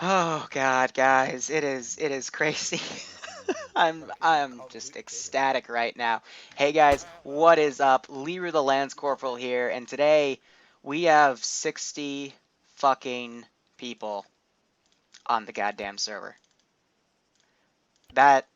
Oh God, guys, it is crazy. I'm just ecstatic right now. Hey guys, what is up? Liru the Lance Corporal here, and today we have 60 fucking people on the goddamn server. That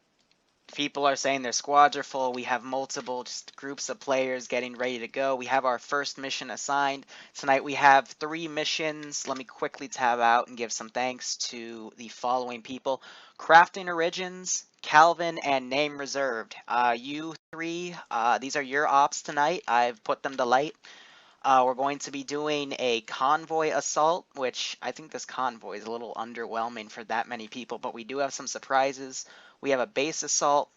people are saying their squads are full. We have multiple just groups of players getting ready to go. We have our first mission assigned. Tonight we have 3 missions. Let me quickly tab out and give some thanks to the following people. Crafting Origins, Calvin, and Name Reserved. You 3, these are your ops tonight. I've put them to light. We're going to be doing a convoy assault, which I think this convoy is a little underwhelming for that many people, but we do have some surprises. We have a base assault,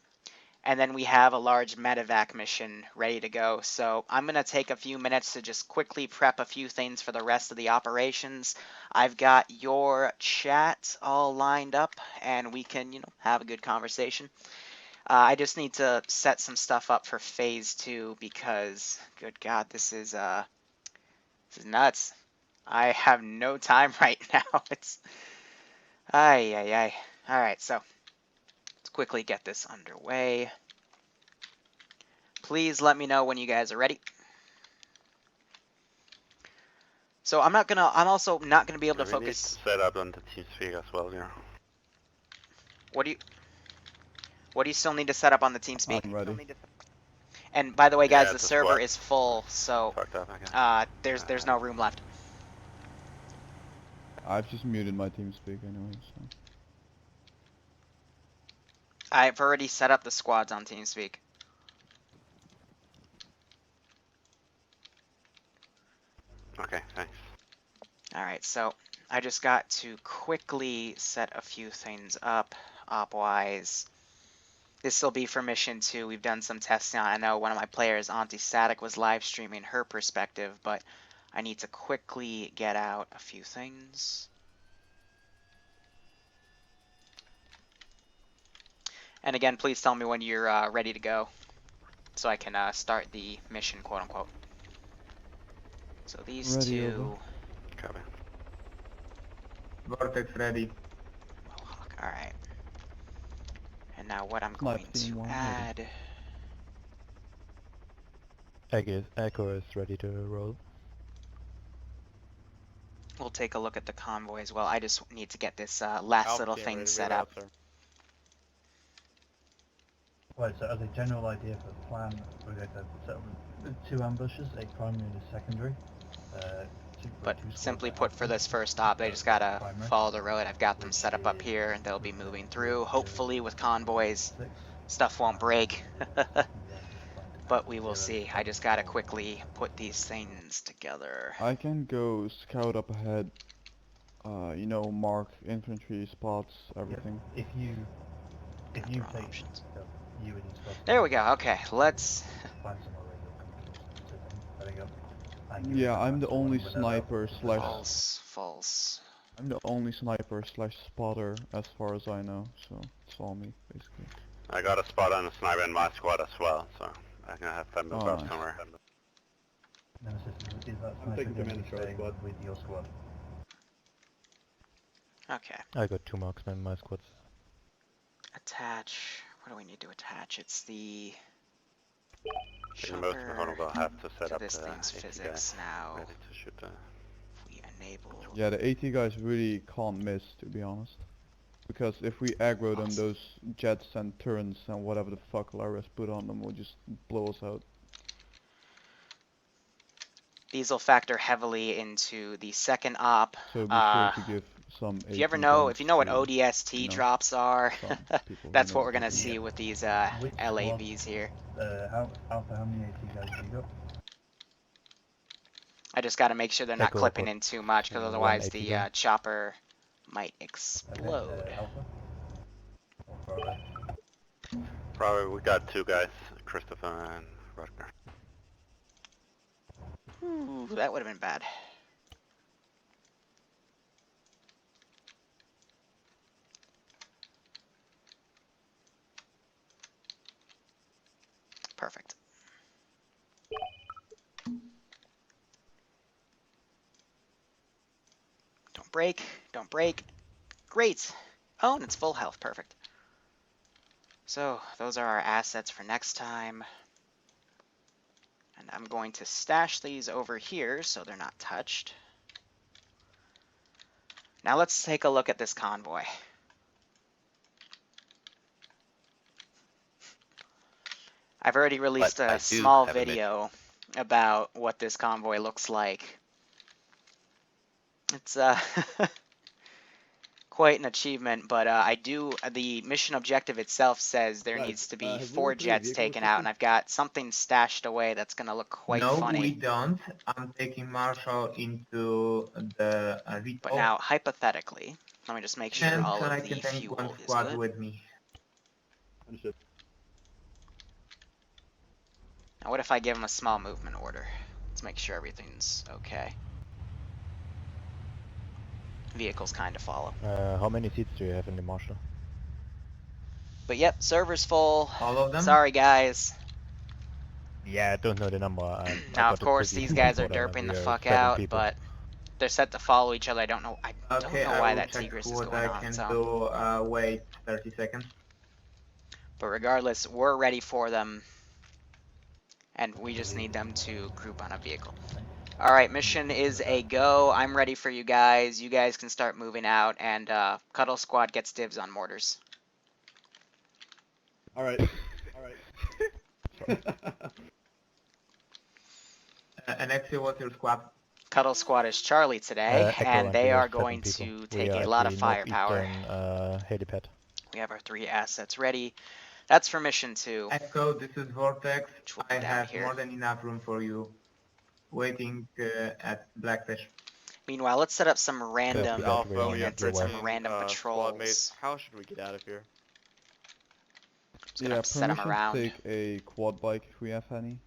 and then we have a large medevac mission ready to go. So I'm going to take a few minutes to just quickly prep a few things for the rest of the operations. I've got your chat all lined up, and we can, have a good conversation. I just need to set some stuff up for phase 2 because, good God, this is nuts. I have no time right now. It's ay. All right, so let's quickly get this underway. Please let me know when you guys are ready. So I'm also not gonna be able to focus. Set up on the TeamSpeak as well, yeah. What do you still need to set up on the TeamSpeak? I'm ready. And by the way, guys, Yeah, the it's a server squad. is full, so Fucked up, okay. there's no room left. I've just muted my TeamSpeak anyway, so. I've already set up the squads on TeamSpeak. Okay, thanks. Alright, so I just got to quickly set a few things up, op-wise. This will be for mission 2. We've done some testing on. I know one of my players, Auntie Static, was live streaming her perspective, but I need to quickly get out a few things. And again, please tell me when you're ready to go, so I can start the mission, quote unquote. So these Ready, two. over. Copy. Vortex ready. Mohawk, alright. And now what I'm Snipe going team to 1 add. Echo is ready to roll. We'll take a look at the convoy as well. I just need to get this last little thing set up. Right, so as a general idea for the plan, we're going to set up 2 ambushes, a primary and a secondary. But simply put, for this first op, they just gotta follow the road. I've got them set up here, and they'll be moving through. Hopefully with convoys, stuff won't break. But we will see. I just gotta quickly put these things together. I can go scout up ahead, mark infantry spots, everything. If you take Options. you and your squad. There we go. Okay, let's. Find somewhere where you're comfortable. There we go. Yeah, I'm the only sniper slash. False. I'm the only sniper slash spotter as far as I know, so it's all me basically. I got a spot on a sniper in my squad as well, so I'm gonna have to move up nice. somewhere. Nemesis, is that I'm taking sniper command of staying squad. with your squad? Okay. I got 2 marksmen in my squads. Attach. What do we need to attach? It's the. The most important will have to set So up this the thing's AT physics guy now. ready to shoot the... If we enable. Yeah, the AT guys really can't miss, to be honest. Because if we aggro them, those jets and turrets and whatever the fuck Lara's put on them will just blow us out. These will factor heavily into the second op. So be sure to give some If you ever AT know, guns if you know what to, ODST drops are, some people that's who know what we're gonna to do see that. with these Which LAVs here. How many AT guys have you got? I just got to make sure they're not Echo clipping got in too much, because 1 otherwise AT the gun. chopper might explode. Okay, Alpha? Or Bravo? Probably we got 2 guys, Christopher and Rutger. Ooh, that would have been bad. Perfect. Don't break. Don't break. Great. Oh, and it's full health. Perfect. So, those are our assets for next time. And I'm going to stash these over here so they're not touched. Now let's take a look at this convoy. I've already released But I a do small have a video about what this convoy looks like. It's quite an achievement, but the mission objective itself says there Guys, needs to be have we 4 looked at the jets vehicle taken out, and system? I've got something stashed away that's going to look quite No, funny. we don't. I'm taking Marshall into the But repo, now, hypothetically, let me just make sure and all I of the can take one fuel is squad good. with me. Understood. Now what if I give them a small movement order? Let's make sure everything's okay. Vehicles kind of follow. How many seats do you have in the Marshal? But yep, server's full. All of them? Sorry guys. Yeah, I don't know the number. Now of course these guys are derping the fuck out, but they're set to follow each other. I don't know Okay, why I will that check Tigris is what going I on can its own. do. Wait 30 seconds. But regardless, we're ready for them. And we just need them to group on a vehicle. Alright, mission is a go. I'm ready for you guys. You guys can start moving out, and Cuddle Squad gets dibs on mortars. Alright. Alright. Alexia, what's your squad? Cuddle Squad is Charlie today, Echo and they we are have 7 going people. to We take are a at lot the of firepower. northeastern, helipad. We have our 3 assets ready. That's for mission 2. Echo, this is Vortex. Which will I be down have here. more than enough room for you. Waiting at Blackfish. Meanwhile, let's set up some random Yeah, Alpha, we have units and some 13 random squad patrols. mates. How should we get out of here? Just gonna set them permission around. to take a quad bike if we have any.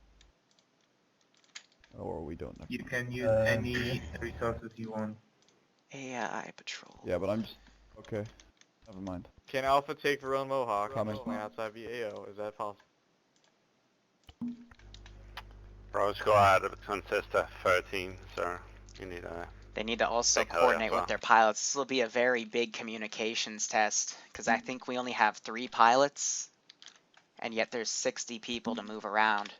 Or we don't. You can use yeah. any resources you want. AI patrol. Yeah, but I'm just... Okay. Never mind. Can Alpha take their own Mohawk Coming. and just land outside VAO? Is that possible? Bro squad consists of 13, so you need a... They need to also Take coordinate Alpha. with their pilots. This will be a very big communications test, because I think we only have 3 pilots, and yet there's 60 people to move around.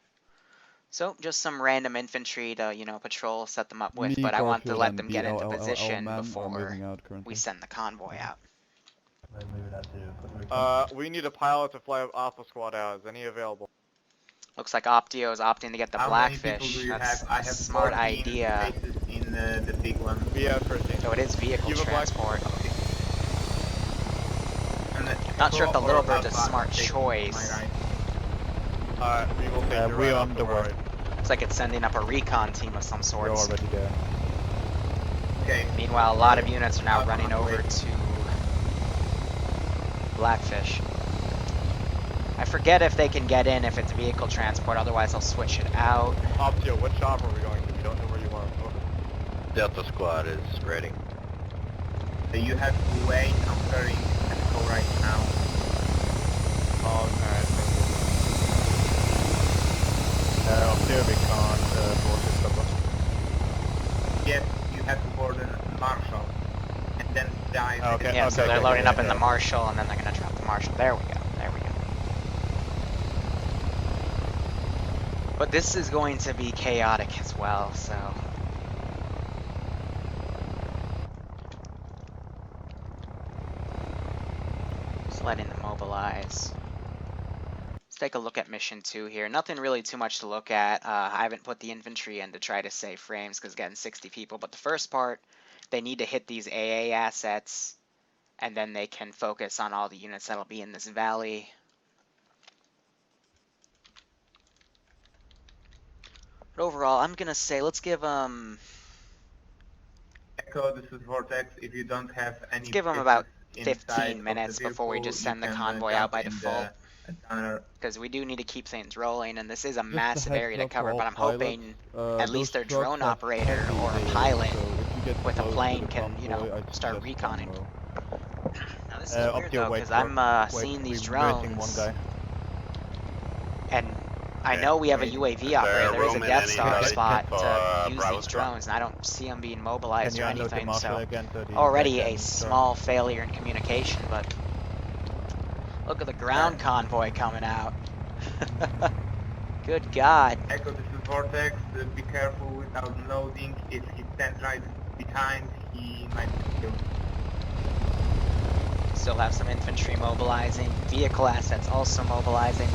So, just some random infantry to, patrol, set them up with, Me, but I want to Garfield, let and them the get into LLL position men are before moving out currently. we send the convoy out. We're moving out to Puerto Rico. We need a pilot to fly Alpha squad out. Is any available? Looks like Optio is opting to get the How many people Blackfish. do you That's have? I a have smart 14 idea. spaces in the big one. We have 13. So it is vehicle You have a black- transport. And Not sure if the Echo Little or Bird's a Alpha smart take choice. my right. We will take you we're right on off the way. right. Looks like it's sending up a recon team of some We're sorts. already there. Okay. Meanwhile, a lot of units are now running over to Blackfish. I forget if they can get in if it's vehicle transport, otherwise I'll switch it out. Optio, what shop are we going to? We don't know where you are. Over. Delta squad is ready. You have to wait. I'm carrying Echo right now. Alright. Up there we can't board this number. Yes, you have to board a Marshall. And then dive. Okay. Yeah, so they're okay, loading up in the okay. Marshall, and then they're gonna drop the Marshall. There we go, there we go. But this is going to be chaotic as well, so... Just letting them mobilize. Let's take a look at mission 2 here. Nothing really too much to look at. I haven't put the infantry in to try to save frames, because again, 60 people. But the first part, they need to hit these AA assets, and then they can focus on all the units that'll be in this valley. But overall, I'm gonna say let's give Echo, this is Vortex. If you don't have any... Let's give them spaces about inside 15 of minutes the before we vehicle, just you send the can, convoy jump out by in default, the tunnel. because we do need to keep things rolling, and this is a Just a massive heads area to up for cover. all But I'm pilots, hoping those least their trucks drone have operator heavy or a weight, pilot so if you get with a close to plane the can, convoy, I'd start suggest reconning. one row. Now this is Up weird your though, wait, because I'm wait, seeing these we're missing drones, one guy. and I Okay. know we have a UAV operator. There is a Roman Death Star anybody spot for, to use Bravo these squad? drones, and I don't see them being Can mobilized you or unload the anything, marshal so again so the guy already a can small failure in communication, but look at the ground convoy coming out. Good God. Echo, this is Vortex. Be careful without loading. If he stands right behind, he might be killed. Still have some infantry mobilizing. Vehicle assets also mobilizing.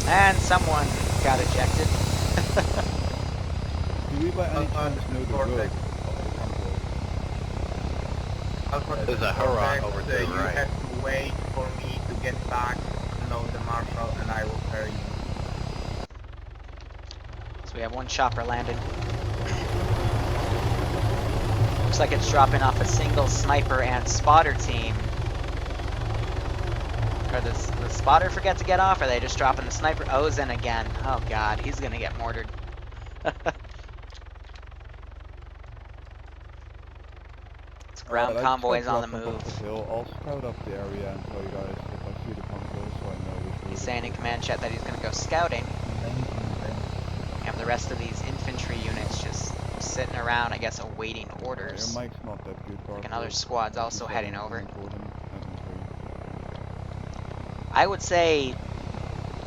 And someone got ejected. Do we by any chance know the road Vortex. of the convoy? There's a Huron Vortex, over to the you right. have to wait for me to get back, load the marshal, and I will carry you. So we have one chopper landed. Looks like it's dropping off a single sniper and spotter team. Or does the spotter forget to get off, or are they just dropping the sniper? Ozen again. Oh god, he's gonna get mortared. Ground convoys on the move. I'll scout up the area and tell you guys if I see the convoy so I know which route He's it saying in is. command chat that he's gonna go scouting. Main. And the rest of these infantry units just sitting around, I guess, awaiting Your orders. mic's not that good, Garfield. Like another squad's If you also said heading anything over. important, I don't hear you. I would say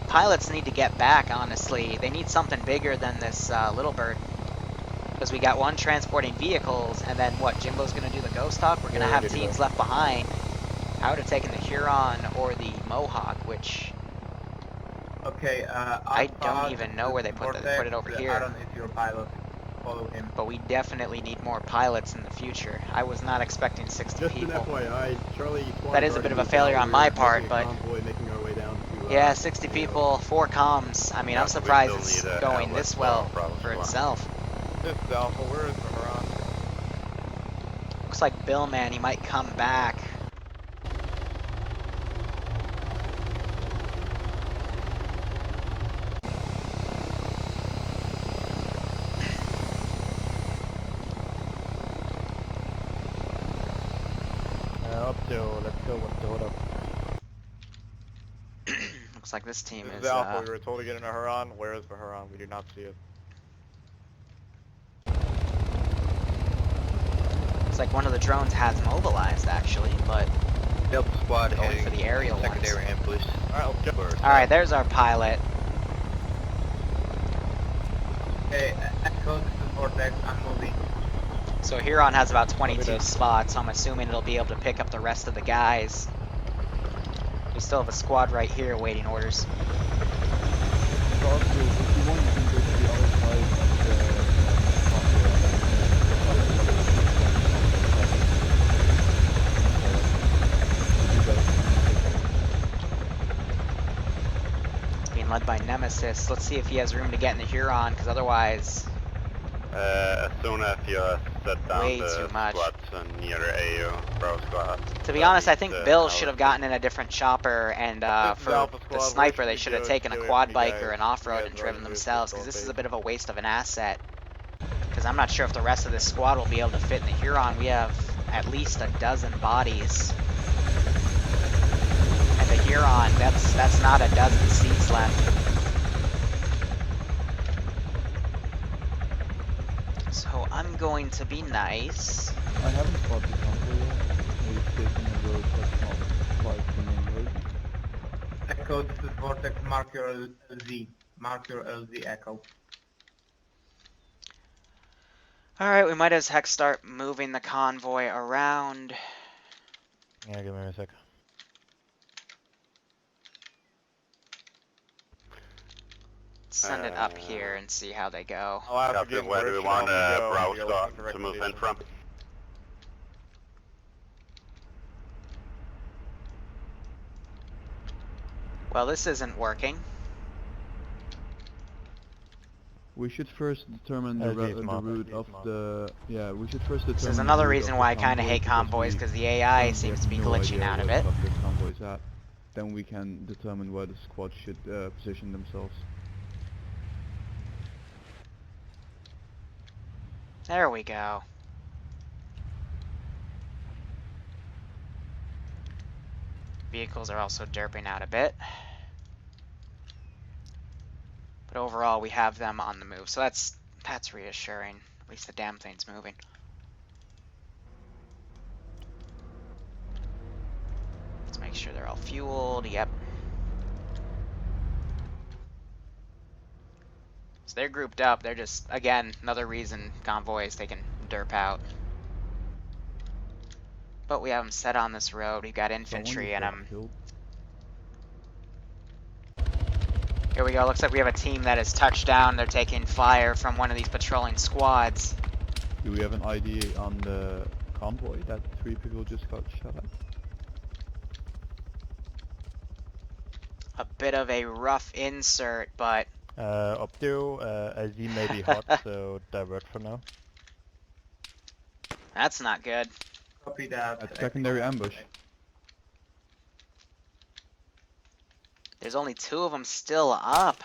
pilots need to get back, honestly. They need something bigger than this little bird. Because we got one transporting vehicles, and then what, Jimbo's going to do the ghost hawk? We're going to Yeah, have good to teams go. left behind. I would have taken the Huron or the Mohawk, which Okay, I don't even know where they put it over here. Aaron is your pilot. Follow him. But we definitely need more pilots in the future. I was not expecting 60 Just people. an FYI, Charlie. That is a bit of a failure on my part, but Convoy making our way down to, yeah, 60 people, 4 comms. I mean, Yeah, I'm we surprised still it's need a going outlet this well for Bravo for squad. itself. This is Alpha, where is the Huron? Looks like Billman, he might come back. Up to, let's go with the hold up. Looks like this team This is is Alpha, we were told to get in a Huron. Where is the Huron? We do not see it. looks like one of the drones has mobilized actually, but Delta squad Going heading for the aerial ones. secondary ambush. Alright, let's go. alright, there's our pilot. Okay, Echo, this is Vortex. I'm moving. So Huron has about 22 there. spots, so I'm assuming it'll be able to pick up the rest of the guys. We still have a squad right here waiting orders. Garfield, if you want, you can go to the other side of the It's being led by Nemesis. Let's see if he has room to get in the Huron, because otherwise, As soon as you set down Way the too much. squads near AU, Bravo squad. to be that honest, I needs think to Bill have should a- have gotten in a different chopper, and This is for Alpha the Squad. Where sniper, should they we should have go taken to a if quad you bike guys- or an you off-road guys and run driven into themselves, because this is a difficulty? bit of a waste of an asset. Because I'm not sure if the rest of this squad will be able to fit in the Huron. We have at least a dozen bodies. And the Huron, that's not a dozen seats left. So I'm going to be nice. I haven't spotted the convoy yet. Maybe taking a road that's not like the main road. Echo, this is Vortex. Mark your LZ. Mark your LZ, Echo. Alright, we might as heck start moving the convoy around. Yeah, give me a sec. Send it up here and see how they go. I'll have to Captain, give where do we want Bravo squad to move in from? Well, this isn't working. We should first determine As the is marked, route as of is marked. the... Yeah, we should first determine This is the another route reason of why I the kind of hate convoys, we because the AI currently seems have to be no glitching idea out of where it. the fuck this convoy is at. Then we can determine where the squad should position themselves. There we go. vehicles are also derping out a bit. But overall, we have them on the move, so that's reassuring. At least the damn thing's moving. Let's make sure they're all fueled. Yep. So they're grouped up. They're just, again, another reason Convoys, they can derp out. But we have them set on this road. We've got infantry in them. Here we go. Looks like we have a team that has touched down. They're taking fire from one of these patrolling squads. Do we have an ID on the convoy that 3 people just got shot at? A bit of a rough insert, but Up to LZ may be hot, so divert for now. that's not good. Copy that. At secondary ambush. There's only 2 of them still up.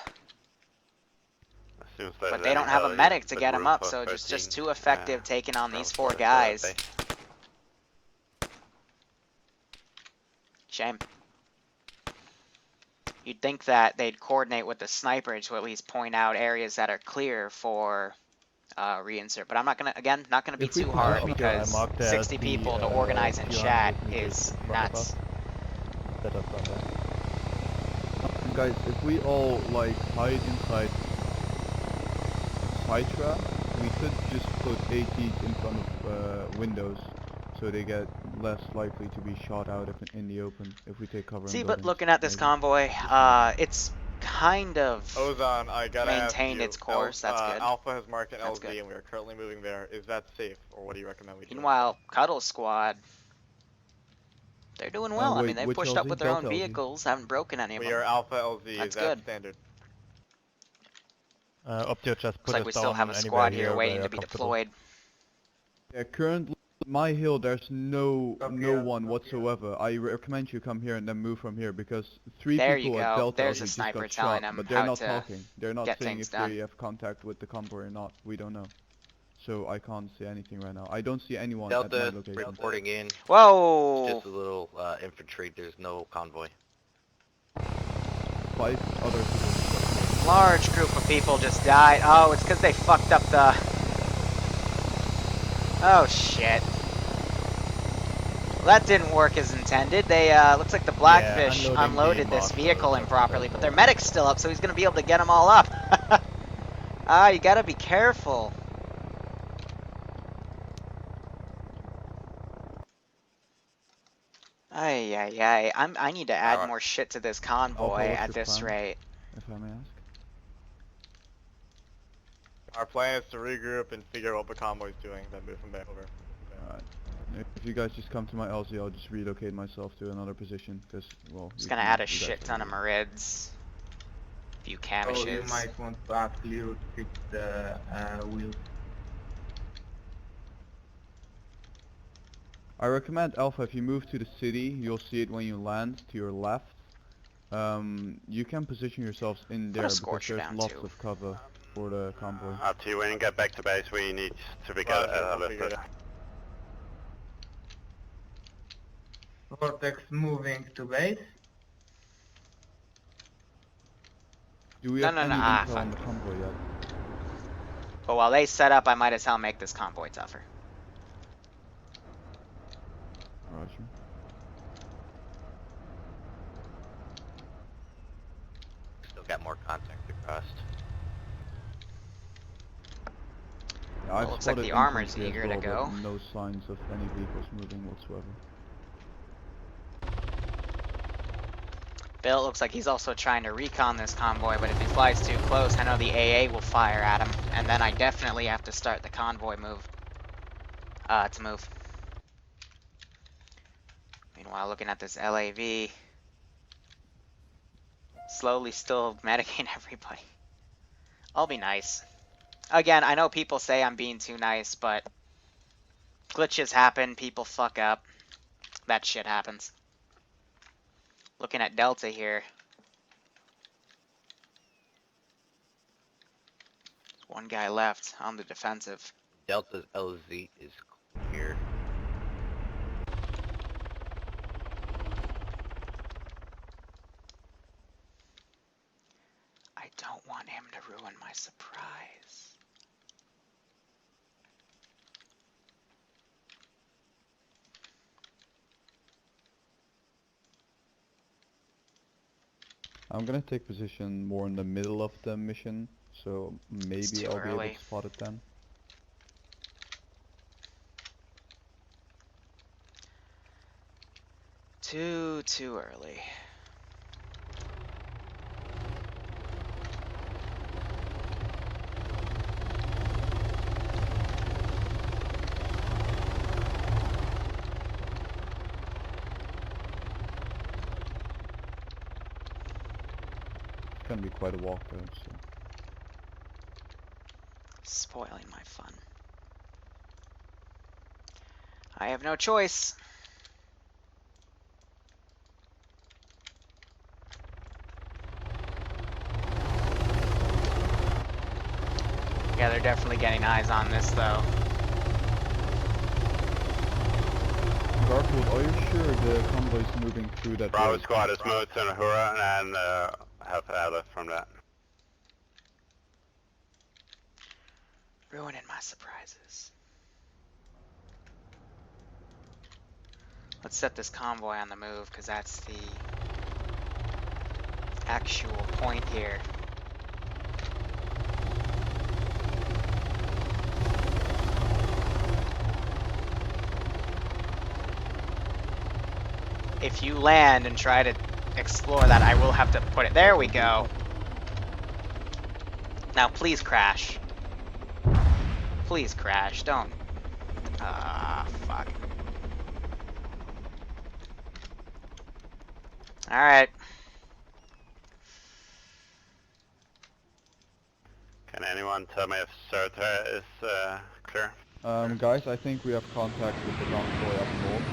As soon as there's But they any don't have a hell, medic to the get them group up, of so just 13, too effective taking on these 4 transport guys. away. Shame. You'd think that they'd coordinate with the sniper to at least point out areas that are clear for reinsert, but I'm not gonna, again, not gonna be If we too can hard help, I because marked the 60 LT, people to organize and chat 200 meters is roundabout. nuts. Set up on that. Guys, if we all like hide inside Hydra, we could just put ATs in front of windows, so they get less likely to be shot out in the open if we take cover. See, in but buildings, looking at this maybe. convoy, it's kind of Ozan, I gotta ask maintained you, its course. That's good. Alpha has marked an That's LZ good. and we are currently moving there. Is that safe, or what do you recommend we do? Meanwhile, Cuddle Squad, they're doing well. I wait, mean, they which pushed up LZ? with their own Delta LZ? vehicles, haven't broken any of We them. are Alpha LZ, That's is that good. standard? Up to just Looks put like us we still down have a anywhere squad here where waiting you're to be comfortable. deployed. Yeah, currently my hill there's no Copy, one copy. whatsoever. I recommend you come here and then move from here because 3 There you people at go. Delta There's LZ a just sniper got telling shot, them but they're how not to talking. They're not get saying things if done. they have contact with the convoy or not. We don't know. So I can't say anything right now. I don't see anyone at my Delta location. reporting in. Whoa! Just a little infantry. There's no convoy. 5 other people. Large group of people just died. Oh, it's because they fucked up the... Oh, shit. Well, that didn't work as intended. They, looks like the Blackfish unloading unloaded the this Moscow vehicle truck improperly, is but their medic's still up, so he's gonna be able to get them all up. Ah, you gotta be careful. Ay, ay, ay. I need to add Alright. more shit to this Alpha, convoy what's at your this plan? rate. If I may ask. Our plan is to regroup and figure out what the convoy's doing, then move from there over. Alright. If you guys just come to my LZ, I'll just relocate myself to another position, because, well... Just we gonna can- add a you guys shit can ton of do it. Marids. A few So you Camishes. might want to ask Liru to fix the wheels. I recommend Alpha, if you move to the city, you'll see it when you land to your left. You can position yourselves in there because Scorcher there's down lots too. of cover for the convoy. Up to you when you get back to base, we need to figure Roger, out we'll figure it out. Vortex moving to base. Do we No, have no, any no, ah, intel on the convoy yet? But while they set up, I might as well make this convoy tougher. Roger. Still got more contact across. Yeah, I've looks like spotted the armor's infantry as eager to well, go. but no signs of any vehicles moving whatsoever. Bill, it looks like he's also trying to recon this convoy, but if he flies too close, I know the AA will fire at him, and then I definitely have to start the convoy move. To move. Meanwhile, looking at this LAV, slowly still medicating everybody. I'll be nice. Again, I know people say I'm being too nice, but glitches happen, people fuck up. That shit happens. Looking at Delta here. There's one guy left on the defensive. Delta's LZ is clear. Ruin my surprise. I'm gonna take position more in the middle of the mission, so maybe too I'll be able early. to spot it then. Too early. It's gonna be quite a walk though, so. Spoiling my fun. I have no choice. Yeah, they're definitely getting eyes on this though. Garfield, are you sure the convoy's moving through that Bravo road? squad is moved to Nahura and have added from that. Ruining my surprises. Let's set this convoy on the move, because that's the actual point here. If you land and try to explore that, I will have to put it. There we go. Now, please crash. Please crash. Don't. Ah, fuck. Alright. Can anyone tell me if Serta is clear? Guys, I think we have contact with the convoy up north.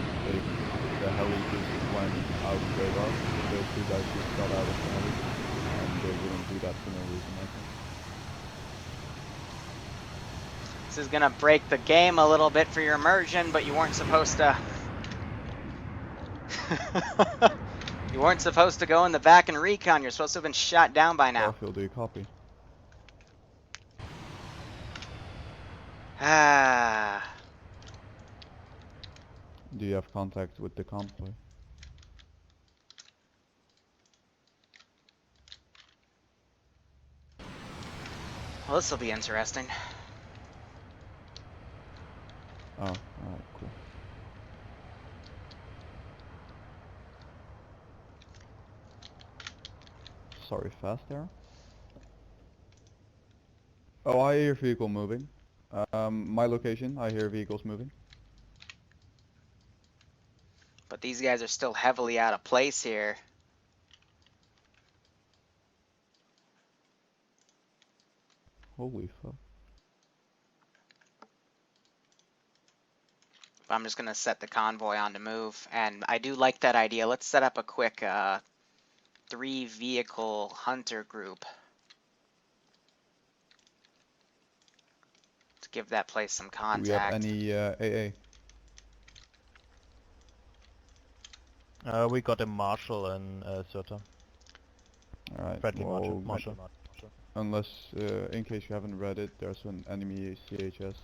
The heli just went out of radar. Those two guys just got out of the heli. And they wouldn't do that for no reason, I think. This is gonna break the game a little bit for your immersion, but you weren't supposed to... You weren't supposed to go in the back and recon. You're supposed to have been shot down by now. Garfield, do you copy? Ah. Do you have contact with the convoy? Well, this will be interesting. Oh, alright, cool. Sorry, fast there. Oh, I hear vehicle moving. My location, I hear vehicles moving. But these guys are still heavily out of place here. Holy fuck. I'm just gonna set the convoy on to move, and I do like that idea. Let's set up a quick 3-vehicle hunter group to give that place some contact. Do we have any AA? We got a marshal in Serta. Alright, Friendly well, marshal. unless, in case you haven't read it, there's an enemy CHS.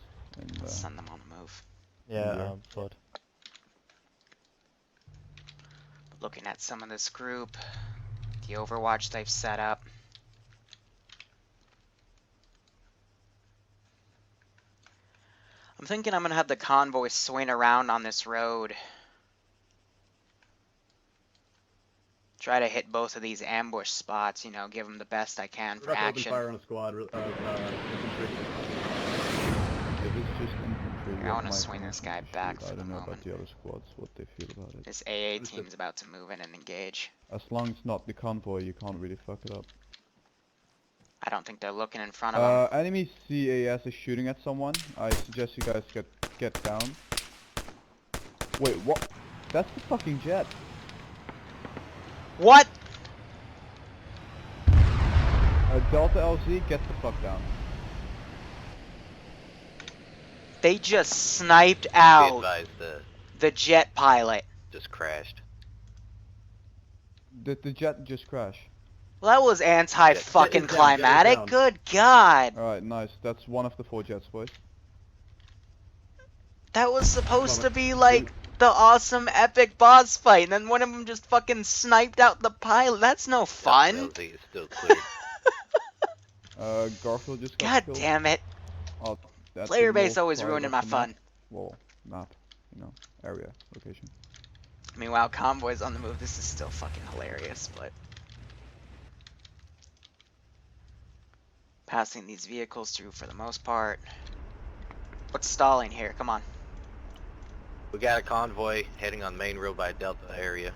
And, Let's send them on a move. Yeah, thought. Looking at some of this group, the Overwatch they've set up. I'm thinking I'm gonna have the convoy swing around on this road. Try to hit both of these ambush spots, you know, give them the best I can for We're about to open action. fire on a squad of infantry. if it's just infantry, I what wanna my swing this permission guy to back shoot. for I the don't know moment. about the other squads, what they feel about it. This AA Understood. team's about to move in and engage. As long as it's not the convoy, you can't really fuck it up. I don't think they're looking in front of them. Enemy CAS is shooting at someone. I suggest you guys get down. Wait, what? That's the fucking jet. What? Delta LZ, get the fuck down. They just sniped Be out advised, the jet pilot. just crashed. Did the jet just crash? Well, that was anti-fucking Get it down, get it climatic. down. Good God. Alright, nice. That's one of the 4 jets, boys. That was supposed to Moment. be like the awesome epic boss fight, and then one of them just fucking sniped out the pilot. That's no fun. LZ is still clear. Garfield just got God killed. damn it. Oh, that's Player the base north always side ruining of my the fun. map. Well, map, you know, area, location. Meanwhile, Convoy's on the move. This is still fucking hilarious, but... Passing these vehicles through for the most part. What's stalling here? Come on. We got a convoy heading on main road by Delta area.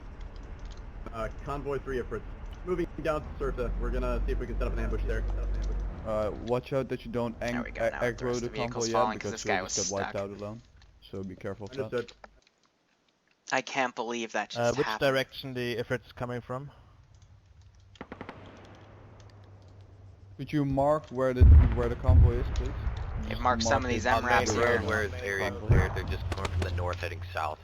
Convoy 3 efforts. Moving down to Surta. We're gonna see if we can set up an ambush there. Watch out that you don't There we go, now the aggro rest the of the vehicle's convoy falling yet, 'cause because this guy you'll was just get wiped stuck. out alone. So be careful of that. Understood. I can't believe that just Which happened. direction the effort's coming from? Could you mark where the convoy is, please? It Just marks some of it these On main MRAPs road here. where it's area Convoy. clear, they're just coming from the north heading south.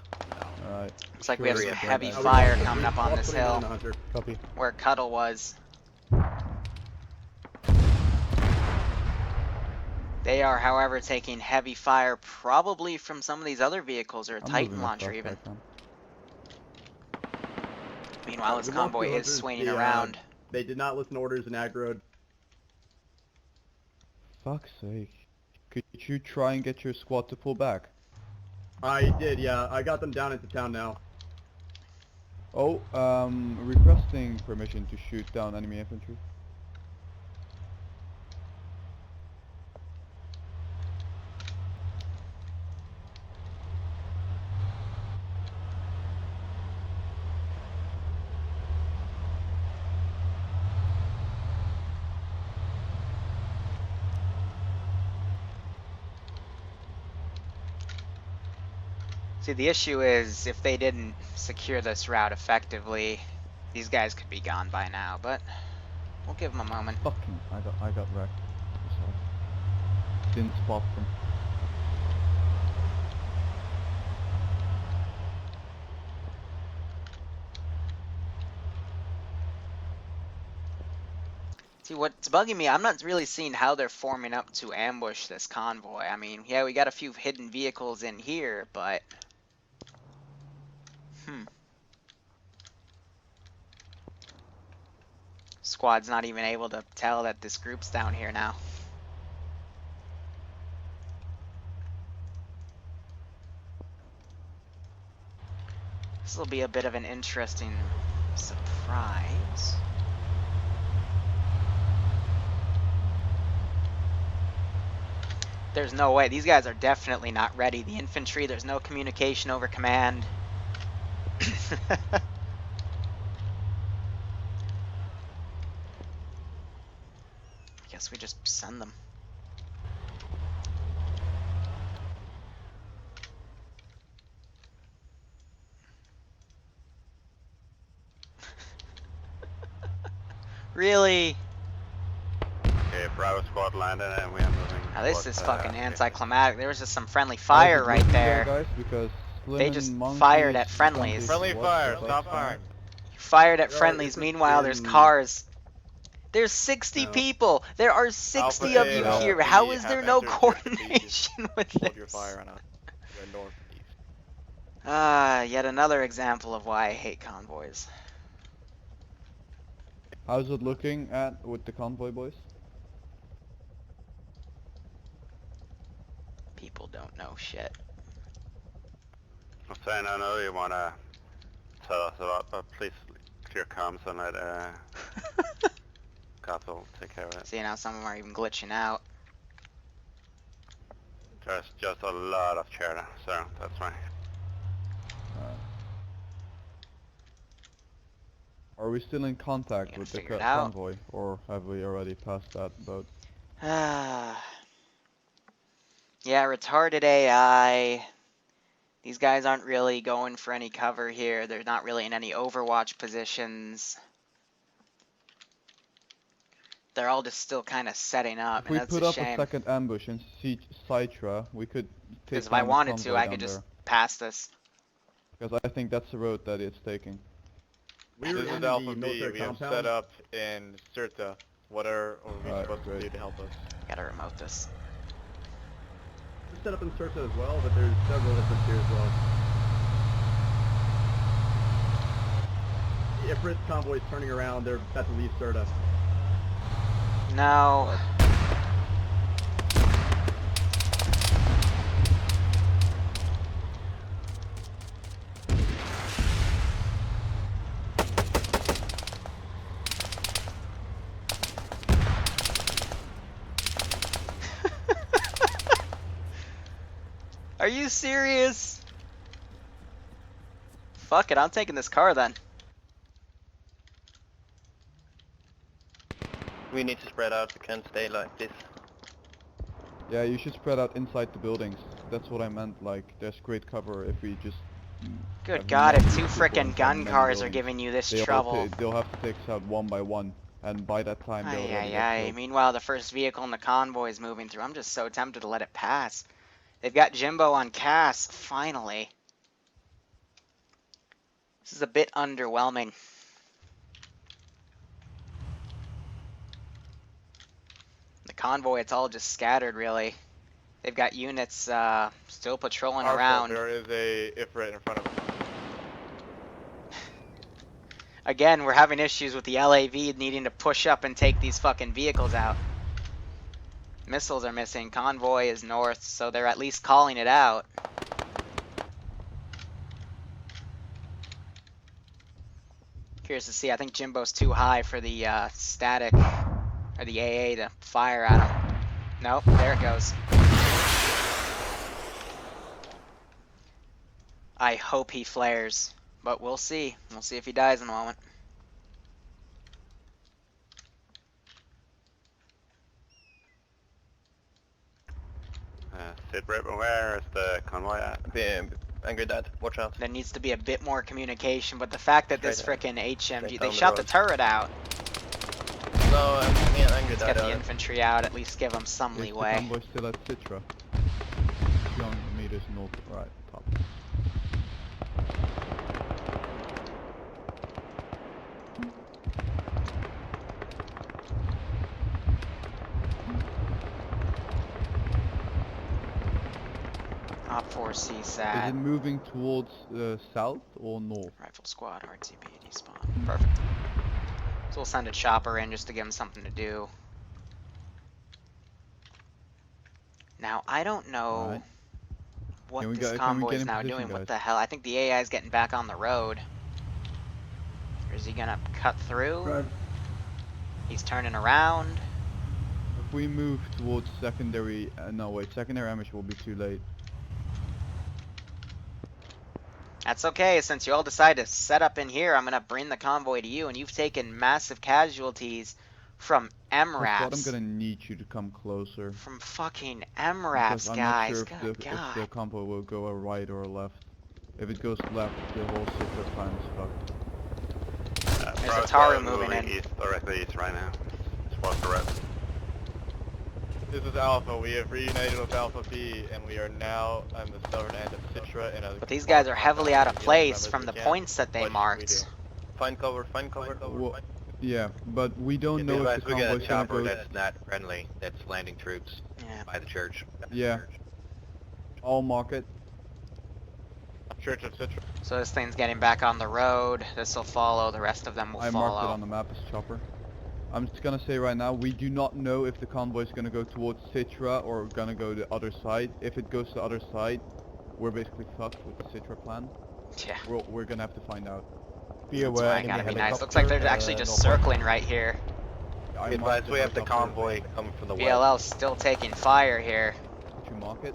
Alright. Looks like we have Sure, some yeah. heavy Yeah. fire coming up on this Putting in hill the hunter. Copy. where Cuddle was. They are, however, taking heavy fire, probably from some of these other vehicles, or a I'm Titan moving as launcher fast as even. I can. Meanwhile, this We lost convoy two is hunters. swinging The, around. They did not listen to orders and aggroed. Fuck's sake. Could you try and get your squad to pull back? I did, yeah. I got them down into town now. Oh, requesting permission to shoot down enemy infantry. See, the issue is, if they didn't secure this route effectively, these guys could be gone by now, but we'll give them a moment. Fucking, I got wrecked. I'm sorry. Didn't spot them. See, what's bugging me, I'm not really seeing how they're forming up to ambush this convoy. I mean, yeah, we got a few hidden vehicles in here, but... Squad's not even able to tell that this group's down here now. This will be a bit of an interesting surprise. There's no way. These guys are definitely not ready. The infantry, there's no communication over command. I guess we just send them. Really? Okay, Bravo squad landed and we are moving. Now this towards, is fucking okay. anticlimactic. There was just some friendly How's fire it right looking there. guys, because They Slim just and Monkey fired is at friendlies. 20 Friendly what? fire, So stop that's firing. Fired at There are friendlies. infantry Meanwhile, there's in- cars. There's 60 No. people. There are 60 of Alpha you A, here. Alpha How B is have there no entered your position. coordination with Hold your this? fire on us. We're northeast. Yet another example of why I hate convoys. How's it looking with the convoy, boys? People don't know shit. I'm saying I know you wanna tell us a lot, but please clear comms and let Castle take care of it. See, now some of them are even glitching out. There's just a lot of chatter, so that's why. Are we still in contact Gonna with the figure it out. convoy, or have we already passed that boat? Yeah, retarded AI. These guys aren't really going for any cover here. They're not really in any overwatch positions. They're all just still kind of setting up, If and we that's put a up a shame. second ambush in Citra, we could take Because if I down the wanted to, convoy I down could just there. pass this. Because I think that's the road that it's taking. We're This in is the Alpha B. military We have compound. set up in Sirta. What are we supposed to do to help us? Gotta remote this. We're set up in Surta as well, but there's several different here as well. Ifrit convoys turning around. They're about to leave Surta. No. Are you serious? Fuck it, I'm taking this car then. We need to spread out. We can't stay like this. Yeah, you should spread out inside the buildings. That's what I meant. Like, there's great cover if we just. Good have God, many if two people frickin' inside gun many cars are buildings, giving you this they'll trouble. they'll have to take us out one by one, and by that time they'll already get Aye. killed. Meanwhile, the first vehicle in the convoy is moving through. I'm just so tempted to let it pass. They've got Jimbo on Cass, finally. This is a bit underwhelming. The convoy, it's all just scattered, really. They've got units still patrolling around. There is a Ifrit in front of us. Again, we're having issues with the LAV needing to push up and take these fucking vehicles out. Missiles are missing. Convoy is north, so they're at least calling it out. Curious to see. I think Jimbo's too high for the static or the AA to fire at him. Nope, there it goes. I hope he flares, but we'll see. We'll see if he dies in a moment. Sid Ripper, where is the convoy at? Angry Dad, watch out. There needs to be a bit more communication, but the fact that this Straight frickin' HMG, Straight they down the shot the road. turret out. No, me and Angry Let's Dad get the are... infantry out, at least give them some Is the leeway. convoy still at Citra? 200 meters north, right, top. Op 4 Is CSAT. it moving towards south or north? Rifle squad, RTB, despawn. Perfect. So we'll send a chopper in just to give him something to do. Now, I don't know Alright. what Can we this get convoy in is now position, doing. What guys? the hell? I think the AI is getting back on the road. Or is he gonna cut through? Right. He's turning around. If we move towards secondary, no wait, secondary ambush will be too late. That's okay, since you all decide to set up in here, I'm gonna bring the convoy to you, and you've taken massive casualties from That's what I'm MRAPs. gonna need you to come closer. From fucking Because MRAPs, I'm guys. not sure Good if God. the convoy will go a right or a left. If it goes left, the whole Citra plan is fucked. There's a Bravo Taru squad moving in. east, directly east right now. Squad the rep. This is Alpha. We have reunited with Alpha B, and we are now on the southern end of Citra in a... But these guys are heavily out of place from the points points that they marked. Find cover, find cover. Well, yeah, but we don't know if the we got a convoy's gonna chopper go... that's not friendly, that's landing troops Yeah. by the church. Yeah. I'll mark it. Church of Citra. So this thing's getting back on the road. This will follow. The rest of them will I marked it follow. on the map as chopper. I'm just gonna say right now, we do not know if the convoy is gonna go towards Citra or gonna go the other side. If it goes the other side, we're basically fucked with the Citra plan. Yeah. We're gonna have to find out. Be That's aware, why I enemy gotta be nice. helicopter, Looks like they're actually just circling right here. I Be marked advised, we have the helicopter. convoy coming from the west. VLL's still taking fire here. Did you mark it?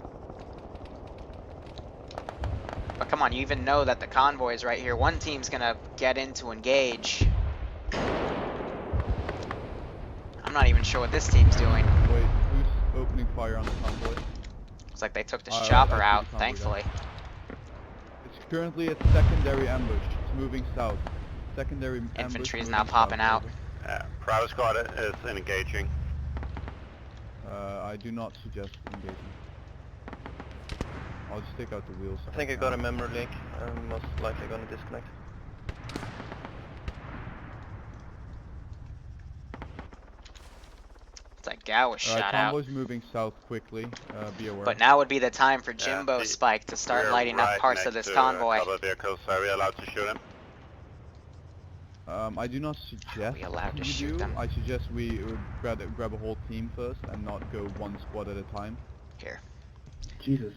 But come on, you even know that the convoy is right here. One team's gonna get in to engage. I'm not even sure what this team's doing. Wait, who's opening fire on the convoy? Looks like they took this I chopper see out, the convoy thankfully. It's currently at secondary ambush. It's moving south. Secondary ambush. Infantry's moving now popping south, out. over. Bravo squad is engaging. I do not suggest engaging. I'll just take out the wheels. I think I got a memory leak. I'm most likely gonna disconnect. guy was Alright, shot out. Convoy's moving south quickly. Be aware. But now would be the time for Yeah, Jimbo see, Spike to start we're lighting up right parts of next this to convoy. A couple of vehicles. Are we allowed to shoot him? I do not suggest we allowed to you shoot do. them? I suggest we grab a whole team first and not go one squad at a time. Here. Jesus.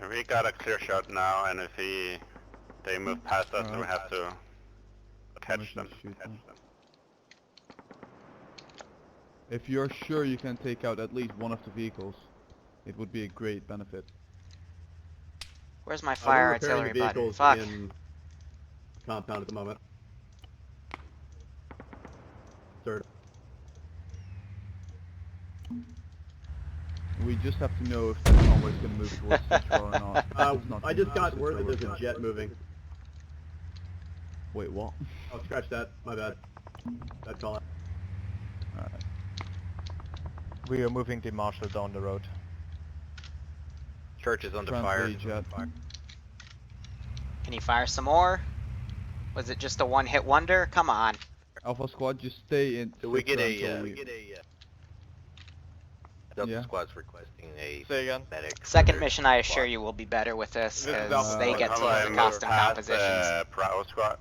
We got a clear shot now, and if they move past us, then we Alright. have to catch Permission them. to shoot them. If you're sure you can take out at least one of the vehicles, it would be a great benefit. Where's my We're fire repairing artillery the button? vehicles Fuck. in compound at the moment. Third. We just have to know if that convoy's gonna move towards Citra or not. It's not I gonna just got move word that Citra, there's a jet moving. Wait, what? Oh, scratch that. My bad. That call out. Alright. We are moving the marshal down the road. Church is under Friendly fire. jet. Can he fire some more? Was it just a one-hit wonder? Come on. Alpha squad, just stay in. Do we get Citra a, until we- Delta Yeah. squad's requesting a Say again. medic. Second mission, I assure you, will be better with this, This is because Alpha they Squad. get to Convoy use the move custom past, compositions. Bravo squad.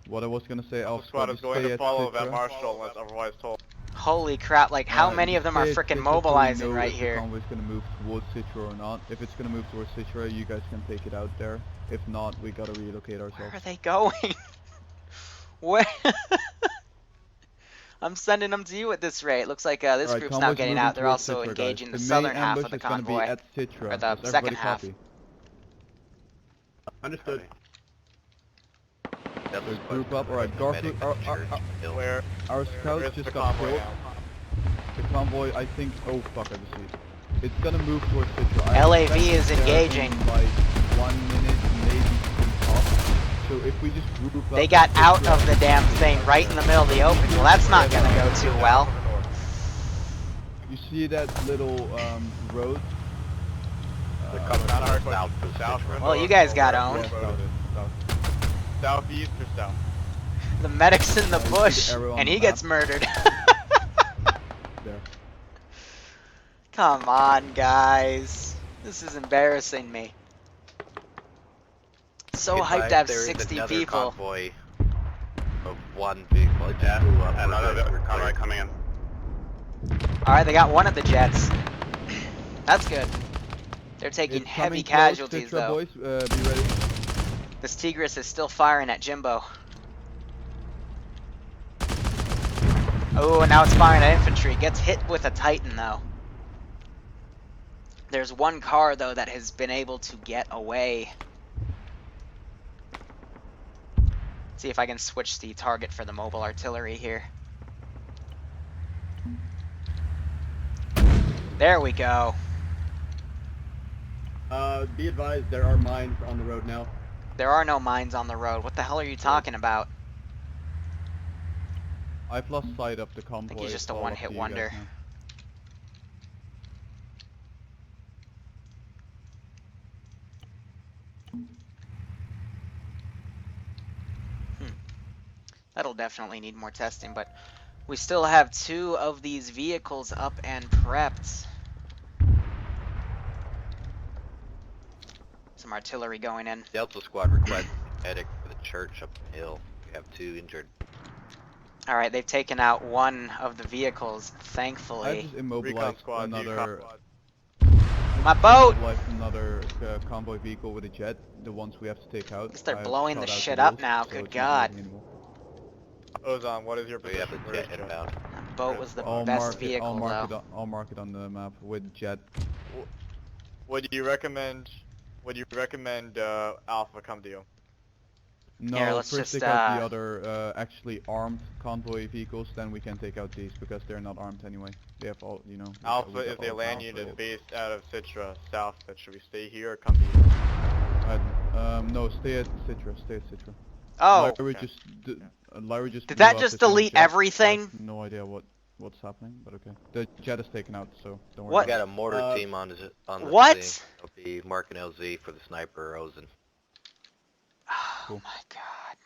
What I was gonna say, The Alpha squad is just going stay to at follow Citra. that marshal unless otherwise told. Holy crap, like how many of them are Stay at freaking Citra till we mobilizing know right if here? The convoy's gonna move towards Citra or not. If it's gonna move towards Citra, you guys can take it out there. If not, we gotta relocate Where ourselves. are they going? Where? I'm sending them to you at this rate. Looks like this Alright, group's now convoy's getting moving out. They're towards also Citra, engaging guys. the main southern half ambush of the is gonna convoy. be at Citra. Or the Does second everybody half. copy? Understood. Delta So squad's group up. Alright, requesting Garfield. medic at Church Hill. Where? Our Where's scouts the just got convoy killed. now? The convoy, I think. Oh fuck! I just see it. It's gonna move towards Citra. I LAV expect is there engaging. in, like 1 minute, maybe 2 tops. So if we just group up. They got out Citra- of the damn thing right in the middle of the open. Well, that's not gonna go too well. You see that little road? They're coming Not from our south question. to South Citra. or Well, you north guys or got where? owned. Yeah, south. Southeast or south? The medic's in the you see the bush, arrow on and the he map? gets murdered. There. Come on, guys. This is embarrassing me. So Advise hyped to have there is 60 another people. convoy of one vehicle. It just blew up. Another We're convoy clear. coming in. Alright, they got one of the jets. That's good. They're taking It's heavy coming close, casualties, Citra though. boys, be ready. This Tigris is still firing at Jimbo. Oh, and now it's firing at infantry. Gets hit with a Titan, though. There's one car, though, that has been able to get away. See if I can switch the target for the mobile artillery here. There we go. Be advised, there are mines on the road now. There are no mines on the road. What the hell are you talking about? I've lost sight of the convoy. he's just a so I'll one-hit see you guys wonder. now. That'll definitely need more testing, but we still have 2 of these vehicles up and prepped. Some artillery going in. Delta squad requests medic for the church up the hill. We have 2 injured. Alright, they've taken out 1 of the vehicles, I thankfully. just Recon immobilized squad, another. recon My boat! Immobilized another convoy vehicle with a jet. The ones we have to take out. Guess they're I've blowing shot the out shit the up wheels, now, so good it's not God. moving anymore. Ozon, what is your We position? have a Where is jet it? inbound. That boat was the I'll best mark it. vehicle, though. I'll mark it on the map with jet. Would you recommend Alpha come to you? No, Here, let's first just, take out the other actually armed convoy vehicles, then we can take out these because they're not armed anyway. They have all, you know. Alpha we got is a all land Alpha. unit based out of Citra, south. But should we stay here or come to you? No, stay at Citra. Stay at Citra. Oh! Lyra just, Lyra just. Did blew that up just the delete jet. I everything? have no idea what's happening, but okay. The jet is taken out, so don't worry. What? We about got a mortar team on the What? thing. It'll be marking LZ for the sniper Ozen. Oh Cool. my god.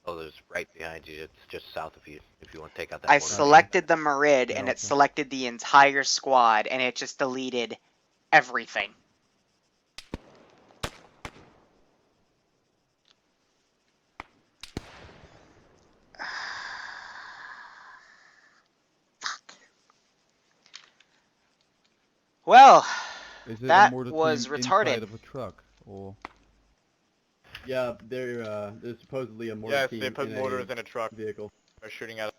Oh, there's right behind you. It's just south of you. If you want to take out that. I border. selected the Marid, Yeah, and it okay. selected the entire squad, and it just deleted everything. Well, Is it that a mortar was team retarded. inside of a truck or? Yeah, there's supposedly a mortar Yes, team they put in mortars a in a truck. vehicle. They're shooting at.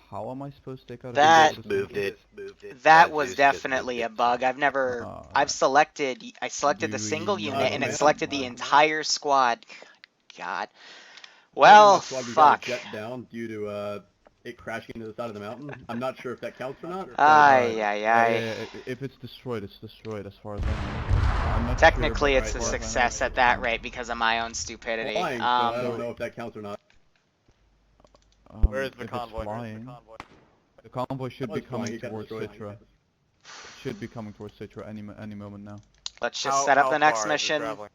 How am I supposed to take out That- a Just moved it. Moved it. That Zeus was just definitely moved a it. bug. I've never. I've selected. I selected the Do we single know unit, and it command? selected the entire squad. God. One Well, of the squad, we got fuck. a jet down due to it crashing into the side of the mountain. I'm not sure if that counts or not. Ay, ay, Yeah, ay. if it's destroyed, it's destroyed as far as I know. I'm not Technically, sure, it's but a as far as I know, success at it that counts. rate because of my own stupidity. Flying, so I don't know if that counts or not. Where is the If convoy? it's flying, the convoy should be It's flying, coming it got towards destroyed. Citra. Should be coming towards Citra any moment now. Let's just set up the next far is it mission. traveling?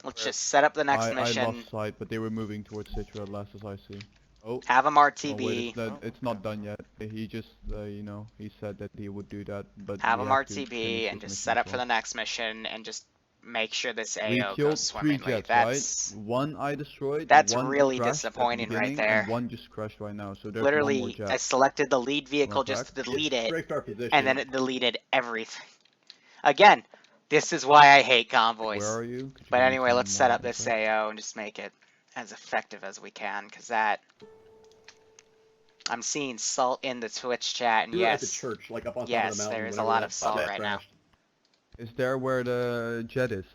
Let's just set up the next I mission. lost sight, but they were moving towards Citra last as I see. Oh, Have them oh RTB. wait, it's not done yet. He just, you know, he said that he would do that, but Have we them have to finish RTB and this just mission set as up for well. the next mission and just make sure this We AO killed goes 3 swimmingly. jets, That's right? One I destroyed. That's one really crashed at the disappointing right beginning, there. And one just crashed right now. So there's one more literally, jet. I selected the lead vehicle Am I just to correct? delete it, Breaks our position. and then it deleted everything. Again, this is why I hate convoys. Where are you? Could you But give me anyway, some let's set more up this insight? AO and just make it as effective as we can, because that... I'm seeing salt in the Twitch chat, and We were at the yes, church, like up on top of yes, the mountain. there's a whenever lot that of salt jet right now. crashed. Is there where the jet is?